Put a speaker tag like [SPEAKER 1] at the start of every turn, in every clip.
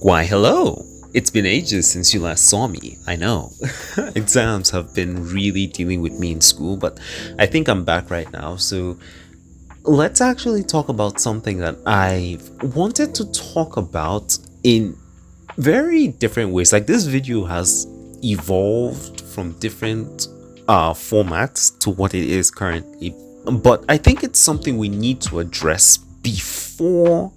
[SPEAKER 1] Why, hello! It's been ages since you last saw me, I know. Exams have been really dealing with me in school, but I think I'm back right now, so let's actually talk about something that I've wanted to talk about in very different ways. Like, this video has evolved from different formats to what it is currently, but I think it's something we need to address before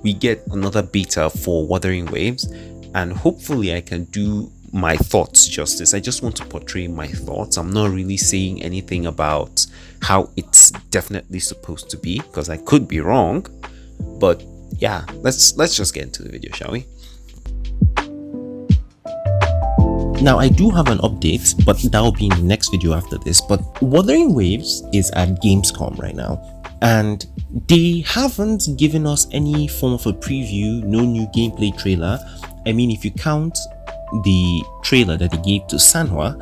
[SPEAKER 1] we get another beta for Wuthering Waves, and hopefully I can do my thoughts justice. I just want to portray my thoughts. I'm not really saying anything about how it's definitely supposed to be, because I could be wrong. But yeah, let's just get into the video, shall we?
[SPEAKER 2] Now, I do have an update, but that will be in the next video after this. But Wuthering Waves is at Gamescom right now, and they haven't given us any form of a preview, no new gameplay trailer. I mean, if you count the trailer that they gave to Sanhua,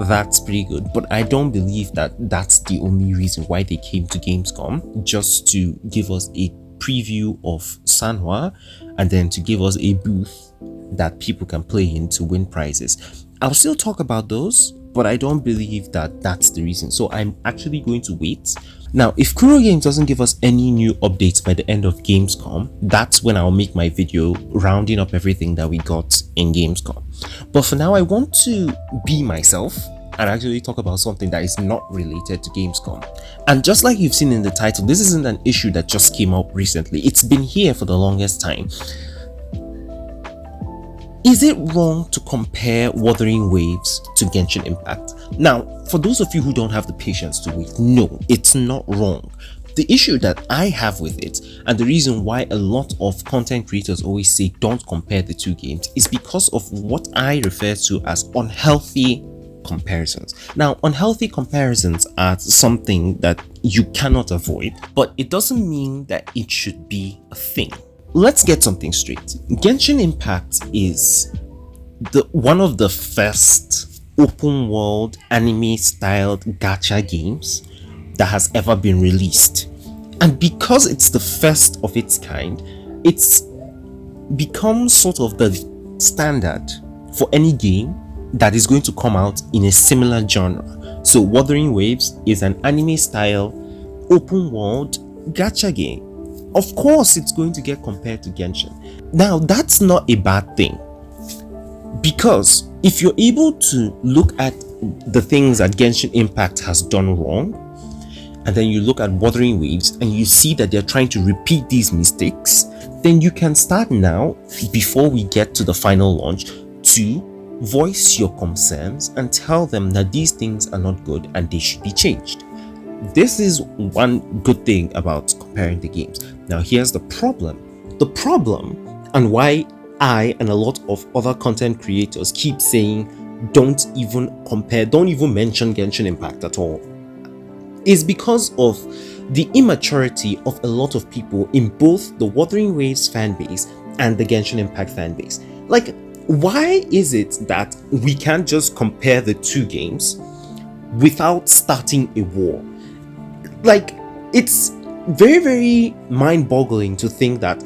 [SPEAKER 2] that's pretty good. But I don't believe that that's the only reason why they came to Gamescom, just to give us a preview of Sanhua and then to give us a booth that people can play in to win prizes. I'll still talk about those, but I don't believe that that's the reason. So I'm actually going to wait. Now, if Kuro Games doesn't give us any new updates by the end of Gamescom, that's when I'll make my video rounding up everything that we got in Gamescom. But for now, I want to be myself and actually talk about something that is not related to Gamescom. And just like you've seen in the title, this isn't an issue that just came up recently. It's been here for the longest time. Is it wrong to compare Wuthering Waves to Genshin Impact? Now, for those of you who don't have the patience to wait, no, it's not wrong. The issue that I have with it, and the reason why a lot of content creators always say don't compare the two games, is because of what I refer to as unhealthy comparisons. Now, unhealthy comparisons are something that you cannot avoid, but it doesn't mean that it should be a thing. Let's get something straight. Genshin Impact is one of the first open world anime styled gacha games that has ever been released. And because it's the first of its kind, it's become sort of the standard for any game that is going to come out in a similar genre. So Wuthering Waves is an anime style open world gacha game. Of course, it's going to get compared to Genshin. Now, that's not a bad thing, because if you're able to look at the things that Genshin Impact has done wrong, and then you look at Wuthering Waves and you see that they're trying to repeat these mistakes, then you can start now, before we get to the final launch, to voice your concerns and tell them that these things are not good and they should be changed. This is one good thing about comparing the games. Now, here's the problem. The problem, and why I and a lot of other content creators keep saying don't even compare, don't even mention Genshin Impact at all, is because of the immaturity of a lot of people in both the Wuthering Waves fanbase and the Genshin Impact fanbase. Like, why is it that we can't just compare the two games without starting a war? Like, it's very, very mind-boggling to think that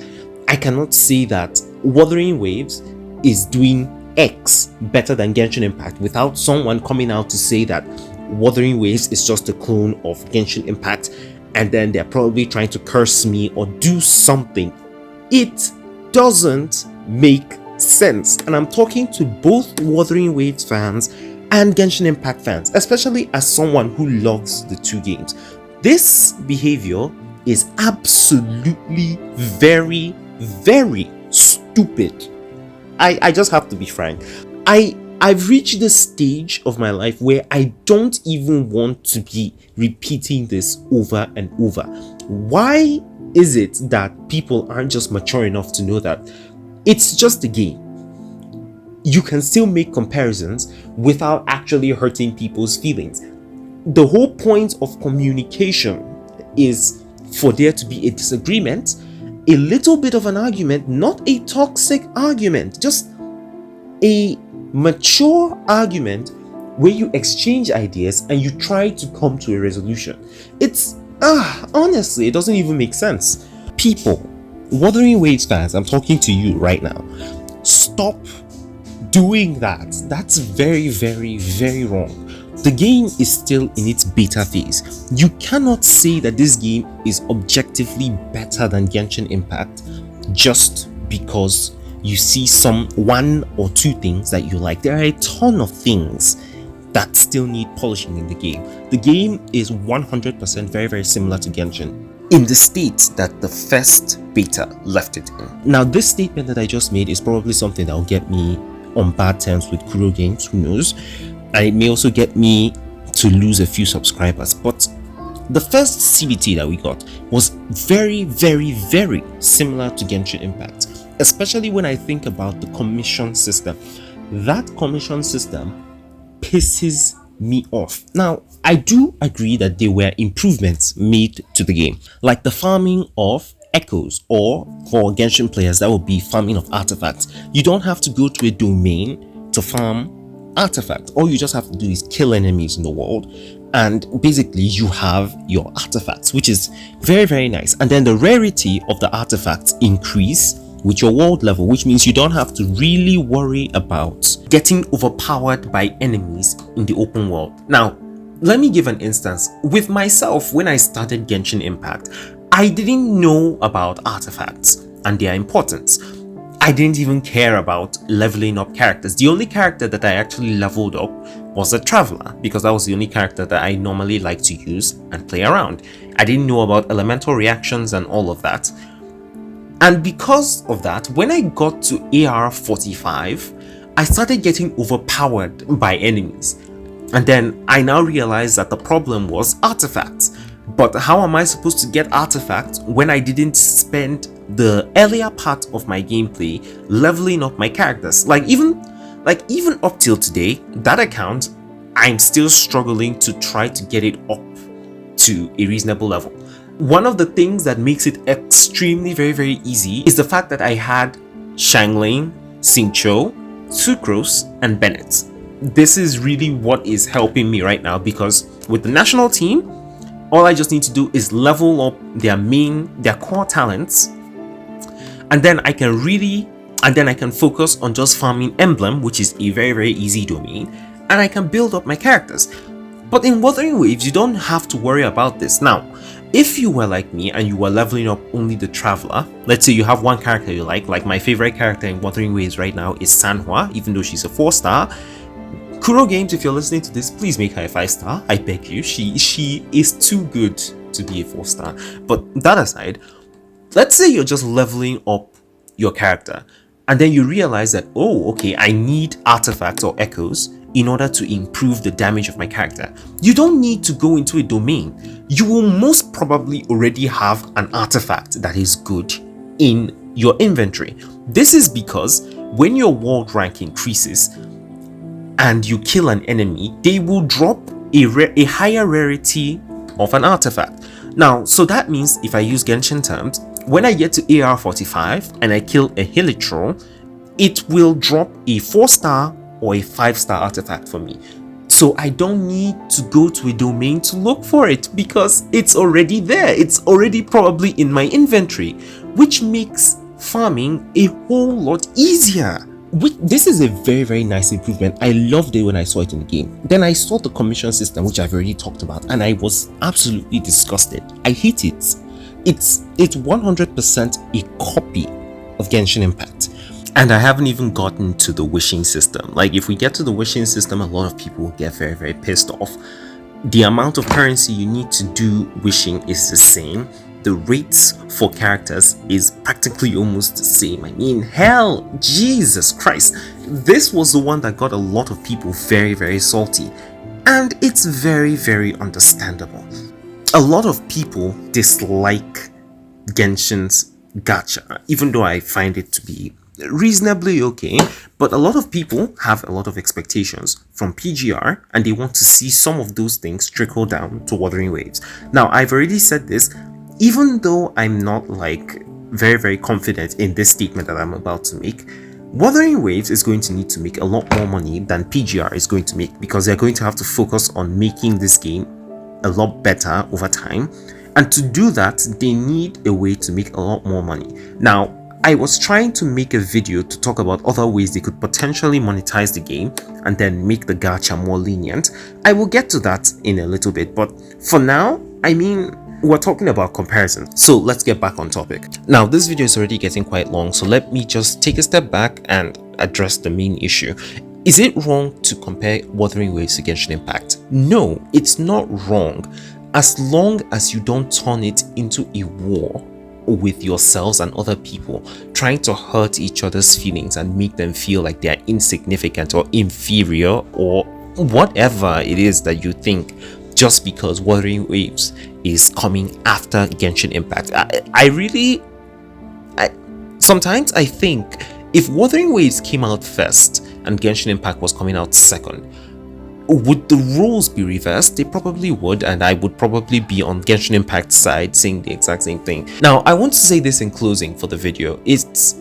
[SPEAKER 2] I cannot say that Wuthering Waves is doing X better than Genshin Impact without someone coming out to say that Wuthering Waves is just a clone of Genshin Impact, and then they're probably trying to curse me or do something. It doesn't make sense. And I'm talking to both Wuthering Waves fans and Genshin Impact fans, especially as someone who loves the two games. This behavior is absolutely very, very stupid. I just have to be frank. I've reached this stage of my life where I don't even want to be repeating this over and over. Why is it that people aren't just mature enough to know that it's just a game? You can still make comparisons without actually hurting people's feelings. The whole point of communication is for there to be a disagreement, a little bit of an argument, not a toxic argument, just a mature argument where you exchange ideas and you try to come to a resolution. It's honestly, it doesn't even make sense. People Wuthering Waves fans, I'm talking to you right now. Stop doing that. That's very, very, very wrong. The game is still in its beta phase. You cannot say that this game is objectively better than Genshin Impact just because you see some one or two things that you like. There are a ton of things that still need polishing in the game. The game is 100% very, very similar to Genshin in the state that the first beta left it in. Now, this statement that I just made is probably something that will get me on bad terms with Kuro Games, who knows, and it may also get me to lose a few subscribers. But the first CBT that we got was very, very, very similar to Genshin Impact, especially when I think about the commission system. That commission system pisses me off. Now, I do agree that there were improvements made to the game, like the farming of echoes, or for Genshin players that would be farming of artifacts. You don't have to go to a domain to farm artifacts. All you just have to do is kill enemies in the world, and basically you have your artifacts, which is very, very nice. And then the rarity of the artifacts increase with your world level, which means you don't have to really worry about getting overpowered by enemies in the open world. Now, let me give an instance. With myself, when I started Genshin Impact, I didn't know about artifacts and their importance. I didn't even care about leveling up characters. The only character that I actually leveled up was a traveler, because that was the only character that I normally like to use and play around. I didn't know about elemental reactions and all of that. And because of that, when I got to AR 45, I started getting overpowered by enemies. And then I now realized that the problem was artifacts. But how am I supposed to get artifacts when I didn't spend the earlier part of my gameplay leveling up my characters? Like even up till today, that account, I'm still struggling to try to get it up to a reasonable level. One of the things that makes it extremely very, very easy is the fact that I had Shangling, Xingqiu, Sucrose, and Bennett. This is really what is helping me right now, because with the national team, all I just need to do is level up their core talents, and then I can focus on just farming Emblem, which is a very, very easy domain, and I can build up my characters. But in Wuthering Waves, you don't have to worry about this. Now, if you were like me and you were leveling up only the Traveler, let's say you have one character you like my favorite character in Wuthering Waves right now is Sanhua, even though she's a 4-star. Kuro Games, if you're listening to this, please make her a 5-star. I beg you. She is too good to be a 4-star. But that aside, let's say you're just leveling up your character, and then you realize that, oh, okay, I need artifacts or echoes in order to improve the damage of my character. You don't need to go into a domain. You will most probably already have an artifact that is good in your inventory. This is because when your world rank increases and you kill an enemy, they will drop a higher rarity of an artifact. Now, so that means, if I use Genshin terms, when I get to AR 45 and I kill a Hilichurl, it will drop a 4-star or a 5-star artifact for me. So I don't need to go to a domain to look for it, because it's already there. It's already probably in my inventory, which makes farming a whole lot easier. This is a very, very nice improvement. I loved it when I saw it in the game. Then I saw the commission system, which I've already talked about, and I was absolutely disgusted. I hate it. It's 100% a copy of Genshin Impact. And I haven't even gotten to the wishing system. Like, if we get to the wishing system, a lot of people will get very, very pissed off. The amount of currency you need to do wishing is the same. The rates for characters is practically almost the same. I mean, hell, Jesus Christ. This was the one that got a lot of people very, very salty. And it's very, very understandable. A lot of people dislike Genshin's gacha, even though I find it to be reasonably okay, but a lot of people have a lot of expectations from PGR, and they want to see some of those things trickle down to Wuthering Waves. Now, I've already said this, even though I'm not like very, very confident in this statement that I'm about to make, Wuthering Waves is going to need to make a lot more money than PGR is going to make, because they're going to have to focus on making this game a lot better over time. And to do that, they need a way to make a lot more money. Now, I was trying to make a video to talk about other ways they could potentially monetize the game and then make the gacha more lenient. I will get to that in a little bit, but for now, I mean, we're talking about comparisons. So let's get back on topic. Now, this video is already getting quite long, so let me just take a step back and address the main issue. Is it wrong to compare Wuthering Waves to Genshin Impact? No, it's not wrong, as long as you don't turn it into a war with yourselves and other people, trying to hurt each other's feelings and make them feel like they are insignificant or inferior or whatever it is that you think, just because Wuthering Waves is coming after Genshin Impact. Sometimes I think if Wuthering Waves came out first and Genshin Impact was coming out second, would the roles be reversed? They probably would, and I would probably be on Genshin Impact's side saying the exact same thing. Now, I want to say this in closing for the video. It's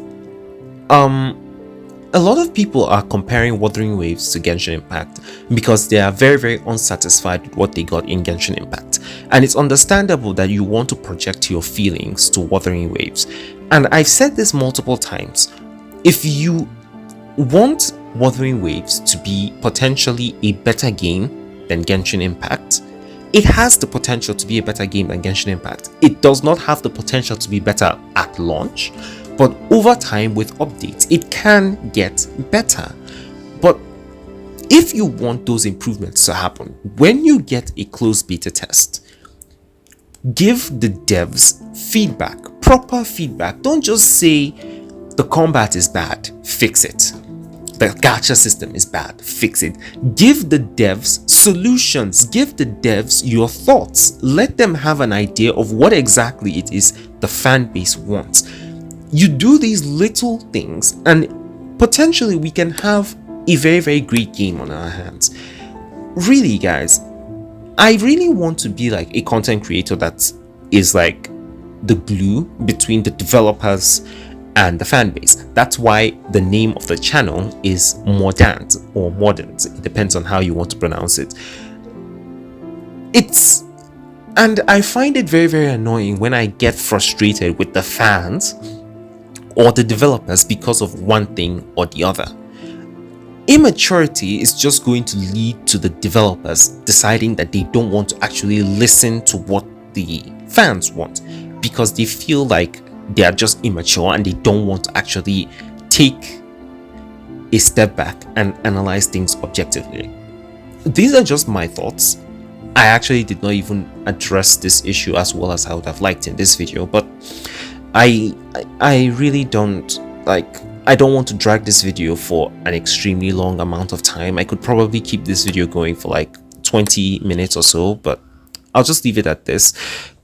[SPEAKER 2] a lot of people are comparing Wuthering Waves to Genshin Impact because they are very, very unsatisfied with what they got in Genshin Impact. And it's understandable that you want to project your feelings to Wuthering Waves. And I've said this multiple times. If you want Wuthering Waves to be potentially a better game than Genshin Impact, it has the potential to be a better game than Genshin Impact. It does not have the potential to be better at launch, but over time with updates, it can get better. But if you want those improvements to happen, when you get a closed beta test, give the devs feedback, proper feedback. Don't just say the combat is bad, fix it. The gacha system is bad, fix it. Give the devs solutions, give the devs your thoughts. Let them have an idea of what exactly it is the fan base wants. You do these little things and potentially we can have a very, very great game on our hands. Really, guys, I really want to be like a content creator that is like the glue between the developers and the fan base. That's why the name of the channel is Mordant or Mordant. It depends on how you want to pronounce it. And I find it very, very annoying when I get frustrated with the fans or the developers because of one thing or the other. Immaturity is just going to lead to the developers deciding that they don't want to actually listen to what the fans want because they feel like they are just immature and they don't want to actually take a step back and analyze things objectively. These are just my thoughts. I actually did not even address this issue as well as I would have liked in this video, but I really don't I don't want to drag this video for an extremely long amount of time. I could probably keep this video going for like 20 minutes or so, but I'll just leave it at this.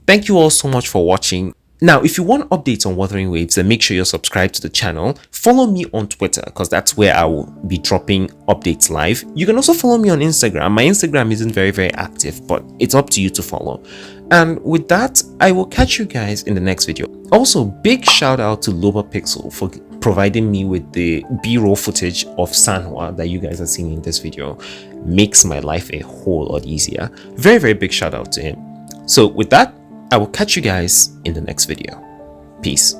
[SPEAKER 2] Thank you all so much for watching. Now, if you want updates on Wuthering Waves, then make sure you're subscribed to the channel. Follow me on Twitter because that's where I will be dropping updates live. You can also follow me on Instagram. My Instagram isn't very, very active, but it's up to you to follow. And with that, I will catch you guys in the next video. Also, big shout out to LOBAPIXEL for providing me with the B-roll footage of Sanhua that you guys are seeing in this video. Makes my life a whole lot easier. Very, very big shout out to him. So with that, I will catch you guys in the next video. Peace.